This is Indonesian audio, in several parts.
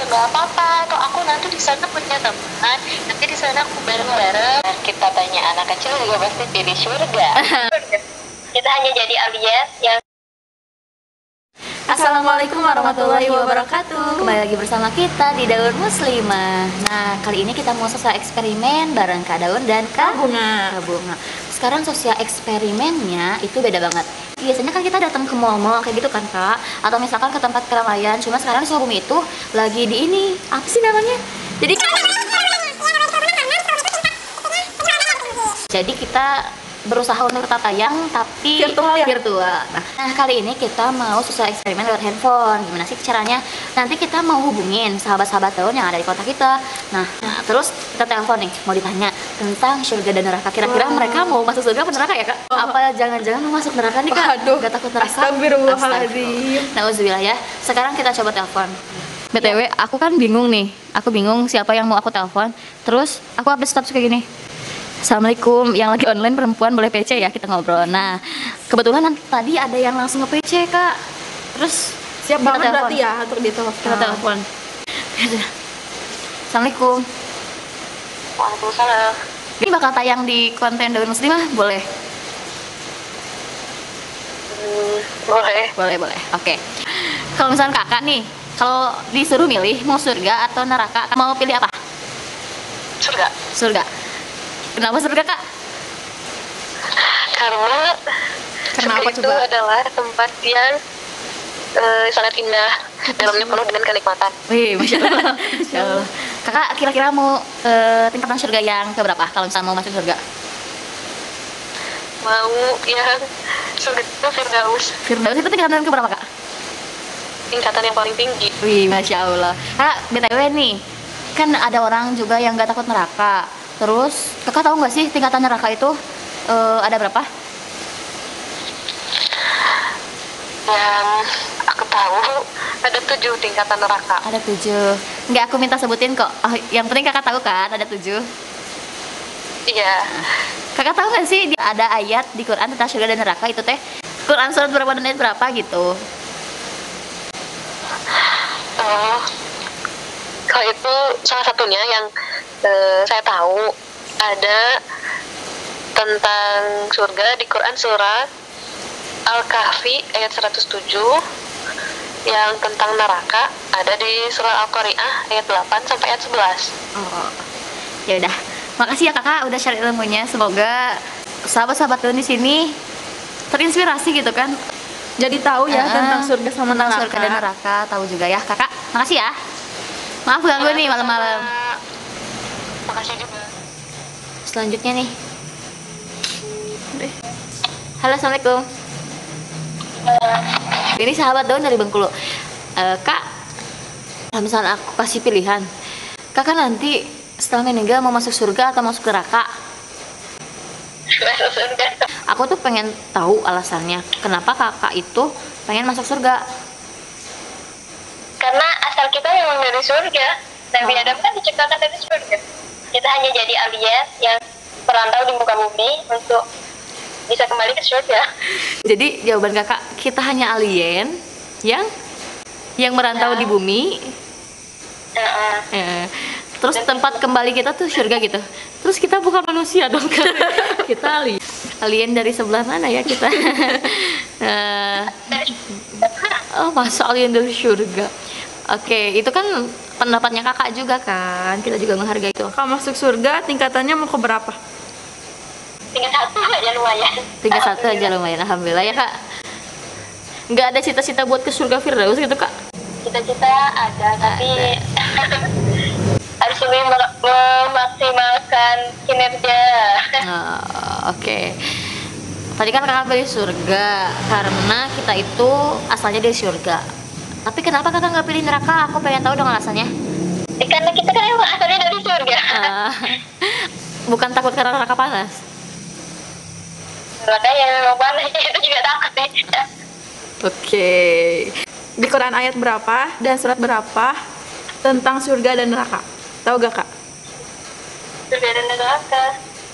nggak apa-apa, atau aku nanti di sana punya teman, nanti di sana aku bareng-bareng. Kita tanya anak kecil juga pasti pilih surga. Kita hanya jadi alias yang. Assalamualaikum warahmatullahi wabarakatuh. Kembali lagi bersama kita di Daun Muslimah. Nah, kali ini kita mau sosial eksperimen bareng Kak Daun dan Kak Bunga. Sekarang sosial eksperimennya itu beda banget. Biasanya kan kita datang ke mall-mall kayak gitu kan Kak, atau misalkan ke tempat keramaian. Cuma sekarang di Sukabumi itu lagi di ini, apa sih namanya? Jadi kita berusaha untuk tata tayang tapi virtual. Nah, kali ini kita mau sosial eksperimen lewat handphone. Gimana sih caranya? Nanti kita mau hubungin sahabat-sahabat Daun yang ada di kota kita. Nah, terus kita telepon nih, mau ditanya tentang surga dan neraka. Kira-kira mereka mau masuk surga atau neraka ya Kak? Apa jangan-jangan mau masuk neraka nih Kak? Aduh, gak takut neraka? Astagfirullahaladzim. Nauzubillah ya. Sekarang kita coba telepon. BTW, aku kan bingung nih. Aku bingung siapa yang mau aku telepon. Terus aku update status kayak gini. Assalamualaikum, yang lagi online perempuan boleh PC ya, kita ngobrol. Nah, kebetulan tadi ada yang langsung nge-PC Kak. Terus Siap banget berarti ya untuk ditelepon. kita telepon. Assalamualaikum. Waalaikumsalam. Ini bakal tayang di konten Daun Muslimah, boleh? Boleh. Oke. Kalau misalnya kakak nih, kalau disuruh milih mau surga atau neraka, mau pilih apa? Surga. Surga. Kenapa surga Kak? Karena Kenapa surga itu coba? adalah tempat yang sangat indah, dalamnya penuh dengan kenikmatan. Wih, Masya Allah. Masya Allah. Kakak kira-kira mau tingkatan surga yang keberapa kalau misalnya mau masuk surga? Mau yang surga itu Firdaus, Firdaus itu tingkatan keberapa Kak? tingkatan yang paling tinggi. Wih, Masya Allah. Kak, BTW nih, kan ada orang juga yang gak takut neraka. Terus, kakak tahu nggak sih tingkatan neraka itu ada berapa? Yang aku tahu ada 7 tingkatan neraka. Ada 7. Nggak, aku minta sebutin kok. Yang penting kakak tahu kan, ada 7. Iya. Kakak tahu nggak sih ada ayat di Quran tentang surga dan neraka itu teh? Quran surat berapa dan ayat berapa gitu? Kalau itu salah satunya yang saya tahu ada tentang surga di Quran surat Al-Kahfi ayat 107, yang tentang neraka ada di surat Al-Qari'ah ayat 8 sampai ayat 11. Oh, ya udah. Makasih ya kakak udah share ilmunya. Semoga sahabat-sahabat Daun di sini terinspirasi gitu kan. Jadi tahu ya tentang surga sama Tentang neraka. surga dan neraka, tahu juga ya kakak. Makasih ya. Maaf ganggu nih malam-malam. Makasih juga. Selanjutnya nih. Halo, assalamualaikum. Ini sahabat Daun dari Bengkulu. Kak, kalau misalnya aku kasih pilihan, kakak nanti setelah meninggal mau masuk surga atau masuk neraka? Masuk surga. Aku tuh pengen tahu alasannya kenapa kakak itu pengen masuk surga. Karena asal kita memang dari surga. Nabi Adam kan diciptakan dari surga. Kita hanya jadi alias yang perantau di muka bumi untuk bisa kembali ke surga. Jadi jawaban kakak, kita hanya alien yang merantau di bumi. Terus tempat kembali kita tuh surga gitu. Terus kita bukan manusia dong kan? Kita alien. Alien dari sebelah mana ya kita? Oh, masa alien dari surga. Oke, itu kan pendapatnya kakak juga kan. Kita juga menghargai itu. Kalau masuk surga tingkatannya mau ke berapa? Tinggal 1 aja lumayan. Tinggal 1 aja lumayan, alhamdulillah ya kak. Nggak ada cita-cita buat ke surga Firdaus gitu kak? Cita-cita ada, tapi harus lebih memaksimalkan kinerja. Oke. Tadi kan kakak pilih surga karena kita itu asalnya dari surga. Tapi kenapa kakak nggak pilih neraka? Aku pengen tahu dong alasannya. Karena kita kan emang asalnya dari surga. Bukan takut karena neraka panas. Makanya memang panas itu juga takut nih. Oke. Di Quran ayat berapa dan surat berapa tentang surga dan neraka? Tahu gak kak? Surga dan neraka.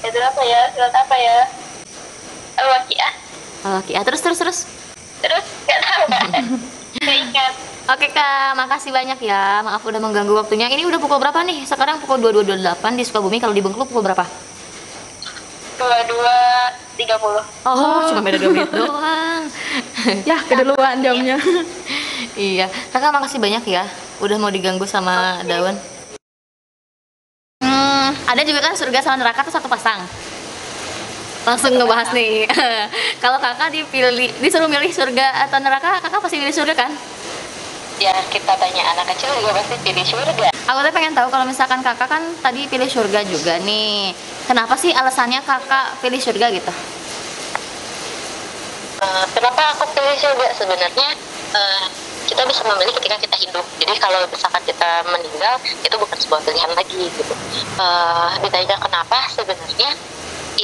Itu apa ya? Surat apa ya? Al-Waqiah. Oke, terus. Terus nggak tahu kan? Keingat. Oke Kak, makasih banyak ya. Maaf udah mengganggu waktunya. Ini udah pukul berapa nih? Sekarang pukul 22.28 di Sukabumi. Kalau di Bengkulu pukul berapa? 22.30. Oh, cuma beda 2 menit doang. Ya, keduluan jamnya. Iya, Kakak makasih banyak ya. Udah mau diganggu sama Daun. Ada juga kan surga sama neraka tuh satu pasang. Langsung ngebahas nih. Kalau Kakak disuruh milih surga atau neraka, Kakak pasti milih surga kan? Ya, kita tanya anak kecil juga pasti pilih surga. Aku tuh pengen tahu kalau misalkan Kakak kan tadi pilih surga juga nih. Kenapa sih alasannya Kakak pilih surga gitu? Kenapa aku pilih surga? Sebenarnya kita bisa memilih ketika kita hidup. Jadi kalau misalkan kita meninggal, itu bukan sebuah pilihan lagi gitu. Ditanya kenapa sebenarnya?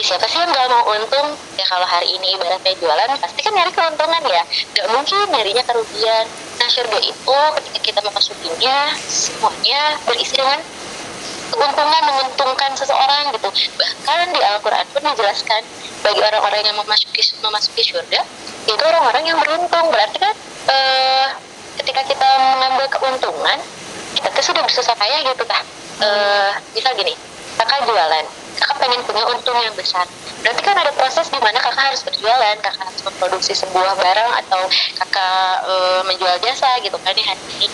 Siapa sih yang nggak mau untung? Ya kalau hari ini ibaratnya jualan, pasti kan nyari keuntungan ya. Nggak mungkin nyarinya kerugian. Nah, surga itu ketika kita memasukinya, semuanya berisi dengan keuntungan, menguntungkan seseorang gitu. Bahkan di Al-Quran pun dijelaskan, bagi orang-orang yang memasuki surga, itu orang-orang yang beruntung. Berarti kan ketika kita mengambil keuntungan, kita tuh sudah bersusah payah gitu kah? Misal gini, kakak jualan, kakak pengen punya untung yang besar, berarti kan ada proses di mana kakak harus berjualan, kakak harus memproduksi sebuah barang atau kakak menjual jasa gitu kan ya hari ini,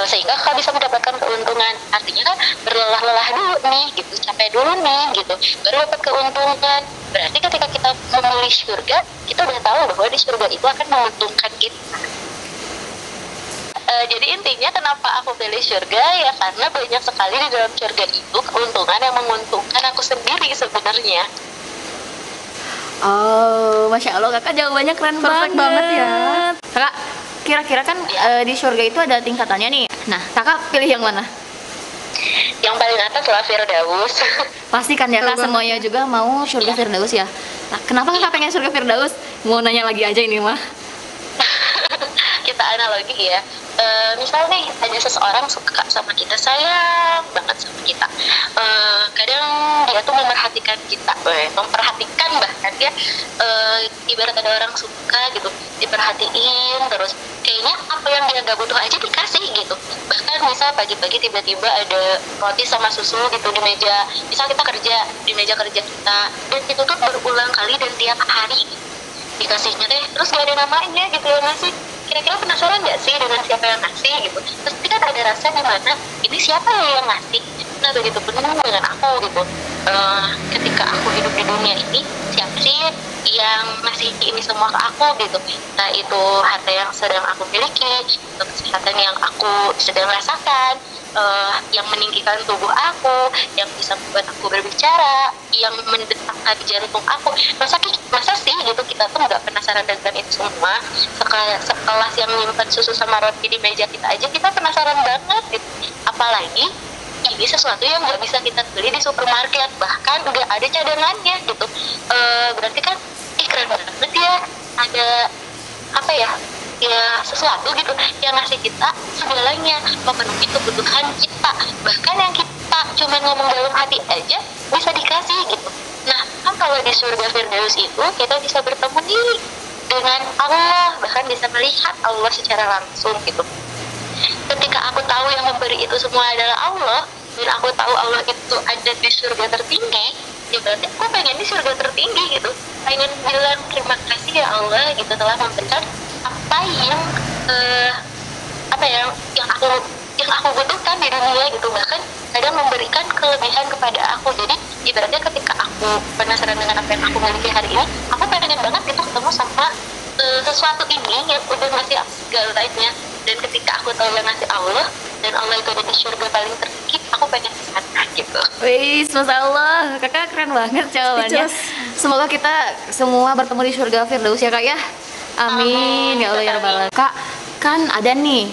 sehingga kakak bisa mendapatkan keuntungan. Artinya kan berlelah-lelah dulu nih gitu, capek dulu nih gitu, baru dapat keuntungan. Berarti ketika kita memilih surga, kita udah tahu bahwa di surga itu akan menguntungkan kita. Jadi intinya kenapa aku pilih surga ya karena banyak sekali di dalam surga itu keuntungan yang menguntungkan aku sendiri sebenarnya. Oh, Masya Allah, Kakak jawabannya keren banget ya. Kakak, kira-kira kan di surga itu ada tingkatannya nih. Nah, Kakak pilih yang mana? Yang paling atas lah Firdaus. Pasti kan ya Kak, semuanya juga mau surga Firdaus ya. Nah, kenapa Kakak pengen surga Firdaus? Mau nanya lagi aja ini mah. Kita analogi ya. Misal nih ada seseorang suka sama kita, sayang banget sama kita, kadang dia tuh memperhatikan kita, memperhatikan bahkan ya, ibarat ada orang suka gitu, diperhatiin terus, kayaknya apa yang dia gak butuh aja dikasih gitu. Bahkan misal pagi-pagi tiba-tiba ada roti sama susu gitu di meja, misal kita kerja di meja kerja kita, dan itu tuh berulang kali dan tiap hari gitu dikasihnya deh, terus gak ada namanya gitu ya ngasih. Kira-kira penasaran nggak sih dengan siapa yang ngasih gitu? Pasti kan ada rasa di mana ini siapa ya yang ngasih. Nah begitu pun dengan aku gitu. Ketika aku hidup di dunia ini, siapa sih yang ngasih ini semua ke aku gitu? Nah itu harta yang sedang aku miliki, kesehatan yang aku sedang rasakan, yang meninggikan tubuh aku, yang bisa membuat aku berbicara, yang mendetakkan jantung aku. Masa sih gitu kita tuh nggak penasaran dengan itu semua? Sekelas yang nyimpan susu sama roti di meja kita aja kita penasaran banget gitu. Apalagi ini sesuatu yang nggak bisa kita beli di supermarket, bahkan udah ada cadangannya gitu. Berarti kan keren banget ya, ada apa ya sesuatu gitu yang ngasih kita segalanya, memenuhi kebutuhan kita, bahkan yang kita cuma ngomong dalam hati aja bisa dikasih gitu. Nah kan kalau di surga Firdaus itu kita bisa bertemu nih dengan Allah, bahkan bisa melihat Allah secara langsung gitu. Ketika aku tahu yang memberi itu semua adalah Allah, dan aku tahu Allah itu ada di surga tertinggi, ya berarti aku pengen di surga tertinggi gitu, pengen bilang terima kasih ya Allah gitu telah memberikan apa yang aku butuhkan di dunia gitu, bahkan kadang memberikan kelebihan kepada aku. Jadi ibaratnya ketika aku penasaran dengan apa yang aku miliki hari ini, aku pengen banget itu ketemu sama sesuatu ini yang udah ngasih aku segalanya. Dan ketika aku tahu yang ngasih Allah, dan Allah itu ada di surga paling tertinggi, aku pengen ke sana gitu. Wih, Masya Allah, Kakak keren banget jawabannya. Semoga kita semua bertemu di surga Firdaus ya Kak ya. Amin, ya Allah ya Rabbal Alamin. Kak, kan ada nih,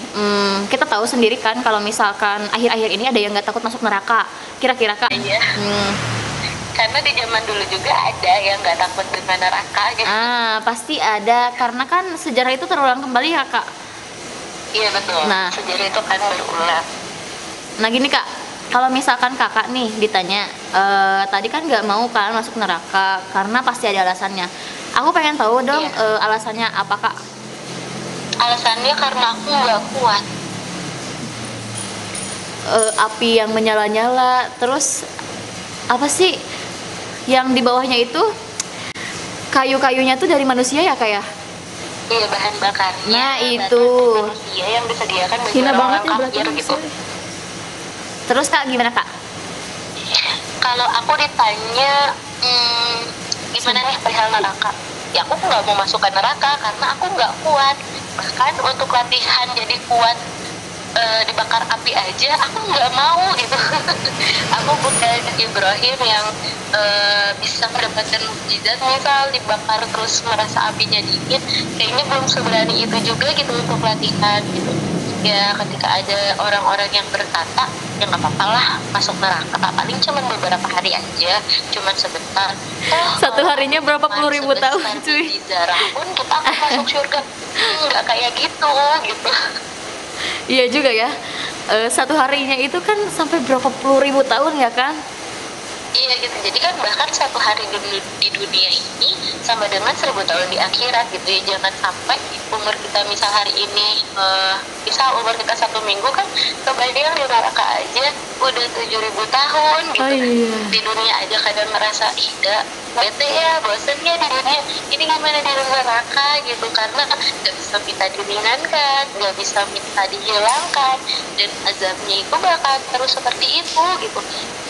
kita tahu sendiri kan kalau misalkan akhir-akhir ini ada yang nggak takut masuk neraka. Kira-kira Kak? Iya. Karena di zaman dulu juga ada yang nggak takut dengan neraka gitu. Pasti ada, karena kan sejarah itu terulang kembali ya Kak. Iya betul. Nah, sejarah itu kan berulang. Nah gini Kak, kalau misalkan Kakak nih ditanya, tadi kan nggak mau kan masuk neraka karena pasti ada alasannya. Aku pengen tahu dong, alasannya apa Kak? Alasannya karena aku nggak kuat. Api yang menyala-nyala, terus apa sih yang di bawahnya itu kayu-kayunya tuh dari manusia ya kayak? Iya, bahan bakarnya. Nah, itu manusia yang disediakan bagi Hina banget orang-orang ya kafir berarti gitu. terus Kak gimana Kak? Kalau aku ditanya gimana nih perihal neraka, ya aku nggak mau masukkan neraka karena aku nggak kuat. Bahkan untuk latihan jadi kuat dibakar api aja aku nggak mau gitu. Aku bukan Ibrahim yang bisa mendapatkan mukjizat misal dibakar terus merasa apinya dingin. Kayaknya belum seberani itu juga gitu untuk latihan gitu. Ya ketika ada orang-orang yang berkata ya nggak apa-apa lah masuk neraka, paling cuma beberapa hari aja, cuma sebentar. Satu harinya berapa puluh ribu tahun cuy. Di darah pun kita akan masuk surga. Nggak kayak gitu gitu. Iya juga ya. Satu harinya itu kan sampai berapa puluh ribu tahun ya kan? Iya gitu. Jadi kan bahkan satu hari di dunia ini sama dengan 1000 tahun di akhirat gitu ya. Jangan sampai umur kita misal hari ini misal umur kita 1 minggu kan kebayang di neraka aja udah 7.000 tahun gitu. Oh, iya. Di dunia aja kadang merasa ih bete ya, bosen ya di dunia ini, gimana di neraka gitu, karena gak bisa minta diringankan, gak bisa minta dihilangkan, dan azabnya itu bakal terus seperti itu gitu.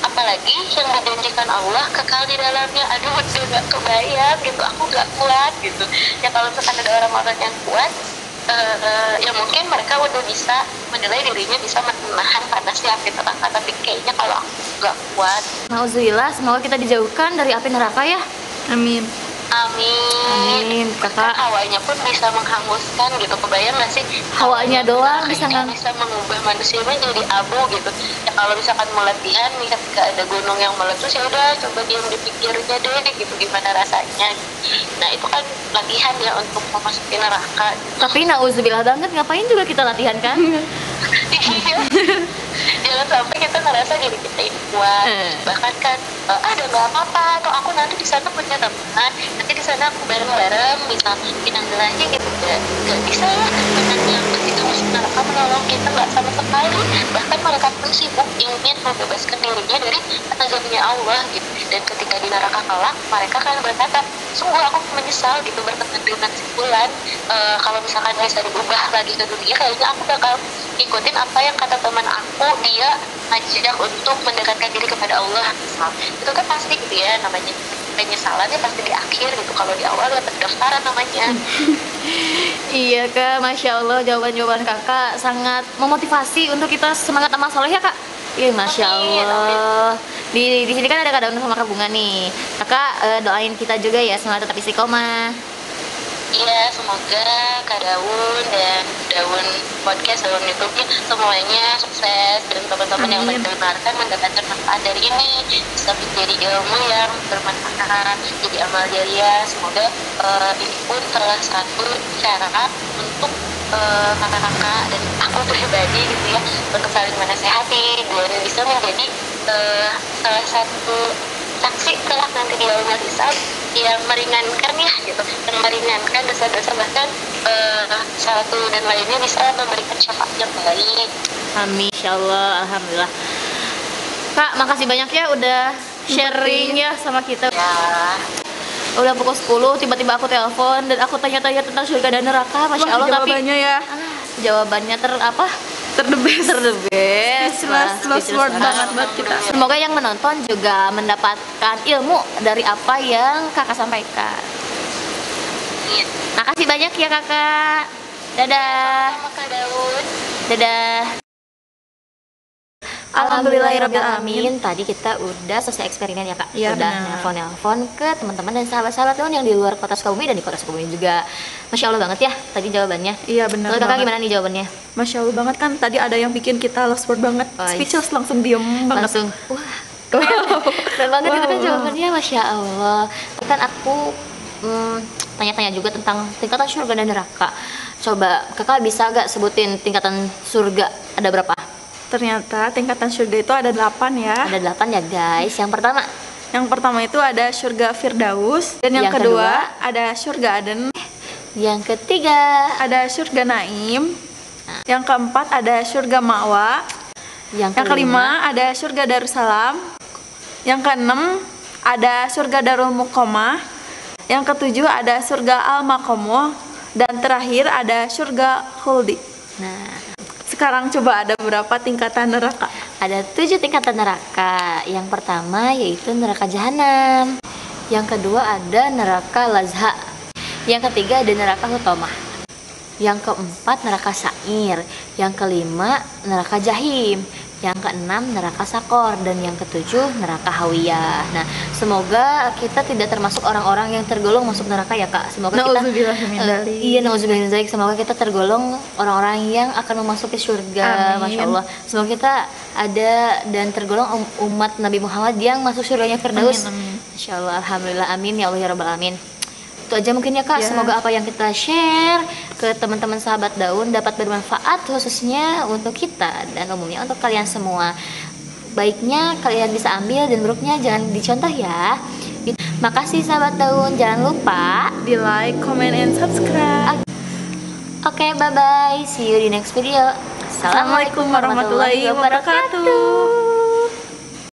Apalagi yang dijanjikan Allah kekal di dalamnya, aduh udah gak kebayang gitu, aku gak kuat gitu ya. Kalau misalkan ada orang-orang yang kuat ya mungkin mereka udah bisa menilai dirinya bisa menahan panasnya api neraka, tapi kayaknya kalau aku gak kuat. Nauzubillah, semoga kita dijauhkan dari api neraka ya. Amin. Amin. Kakak. Hawanya pun bisa menghanguskan gitu, kebayang nggak sih? Hawanya doang bisa bisa mengubah manusia menjadi abu gitu. Ya kalau misalkan mau latihan nih ketika ada gunung yang meletus, ya udah coba diam dipikirnya deh gitu gimana rasanya. Nah itu kan latihan ya untuk memasuki neraka. Tapi nauzubillah banget, ngapain juga kita latihan kan? Jangan sampai kita ngerasa diri kita ini kuat. Bahkan kan ada nggak apa-apa, atau aku nanti di sana punya teman, nanti di sana aku bareng-bareng misal pinang belanja gitu. Gak bisa ya teman yang ketika masuk neraka menolong kita, nggak sama sekali. Bahkan mereka pun sibuk ingin membebaskan dirinya dari azabnya Allah gitu. Dan ketika di neraka kelak, mereka kan berkata, sungguh aku menyesal gitu bertemu dengan si fulan. Kalau misalkan bisa diubah lagi ke dunia, kayaknya aku bakal ikutin apa yang kata teman aku, dia ngajak untuk mendekatkan diri kepada Allah misal. Itu kan pasti gitu ya, namanya penyesalannya pasti di akhir gitu, kalau di awal ya pendaftaran namanya. Iya Kak, Masya Allah, jawaban-jawaban Kakak sangat memotivasi untuk kita semangat amal soleh ya Kak. Iya, Masya Allah. Di sini kan ada Kak Daun sama Kak Bunga nih. Kakak doain kita juga ya semoga tetap istiqomah. Iya, semoga Kak Daun dan Daun Podcast, Daun YouTube-nya semuanya sukses, dan teman-teman yang mendengarkan mendapatkan manfaat dari ini, bisa menjadi ilmu yang bermanfaat, jadi amal jariah. Semoga ini pun salah satu cara untuk kakak-kakak dan aku pribadi gitu ya, untuk saling menasehati dan bisa menjadi salah satu saksi kelak nanti di yaumul hisab yang meringankan ya gitu, yang meringankan dosa-dosa, bahkan satu dan lainnya bisa memberikan syafaat yang baik. Amin, Insya Allah, Alhamdulillah. Kak, makasih banyak ya udah sharing ya sama kita. Ya, Udah pukul 10, tiba-tiba aku telepon dan aku tanya-tanya tentang surga dan neraka, Masya Allah. Jawabannya tapi ya jawabannya terdebes last word banget buat kita. Semoga yang menonton juga mendapatkan ilmu dari apa yang kakak sampaikan. Makasih banyak ya kakak. Dadah. sama Kak Daun. Dadah. Alhamdulillahirrahmanirrahim. Tadi kita udah selesai eksperimen ya kak. Iya, Udah benar. nelfon ke teman-teman dan sahabat-sahabat Daun yang di luar kota Sukabumi dan di kota Sukabumi juga. Masya Allah banget ya tadi jawabannya. Iya benar. Menurut kakak banget. gimana nih jawabannya? Masya Allah banget kan, tadi ada yang bikin kita lost word banget, Oh, iya. speechless, langsung diem banget. Langsung wah keren banget itu kan jawabannya, Masya Allah. Kan aku tanya-tanya juga tentang tingkatan surga dan neraka. Coba kakak bisa gak sebutin tingkatan surga ada berapa? Ternyata tingkatan surga itu ada 8 ya. Ada 8 ya guys. Yang pertama Yang pertama itu ada surga Firdaus, dan yang Yang kedua kedua ada surga Aden, Yang ketiga, ada surga Naim. Yang keempat ada surga Ma'wa. yang Yang kelima ada surga Darussalam. Yang keenam ada surga Darul Muqamah. Yang ketujuh ada surga Al-Maqamuh. Dan terakhir ada surga Khuldi. Nah, Sekarang coba ada berapa tingkatan neraka? ada 7 tingkatan neraka. Yang pertama yaitu neraka jahanam. Yang kedua ada neraka lazha. Yang ketiga ada neraka hutamah. Yang keempat neraka sa'ir. Yang kelima neraka jahim. Yang keenam neraka sakor. Dan yang ketujuh neraka hawiyah. Nah, semoga kita tidak termasuk orang-orang yang tergolong masuk neraka ya kak. Semoga kita iya, nauzubillah min dzalik. Semoga kita tergolong orang-orang yang akan memasuki surga. Amin. Masya Allah. Semoga kita ada dan tergolong umat Nabi Muhammad yang masuk surganya Firdaus. Amin, amin. Masya Allah, alhamdulillah, amin ya Allah ya rabbal alamin. Itu aja mungkin ya kak. Ya. Semoga apa yang kita share ke teman-teman sahabat daun dapat bermanfaat khususnya untuk kita dan umumnya untuk kalian semua. Baiknya kalian bisa ambil dan buruknya jangan dicontoh ya. Makasih sahabat daun, jangan lupa Di like, comment, and subscribe. Oke, bye bye. See you di next video. Assalamualaikum warahmatullahi wabarakatuh.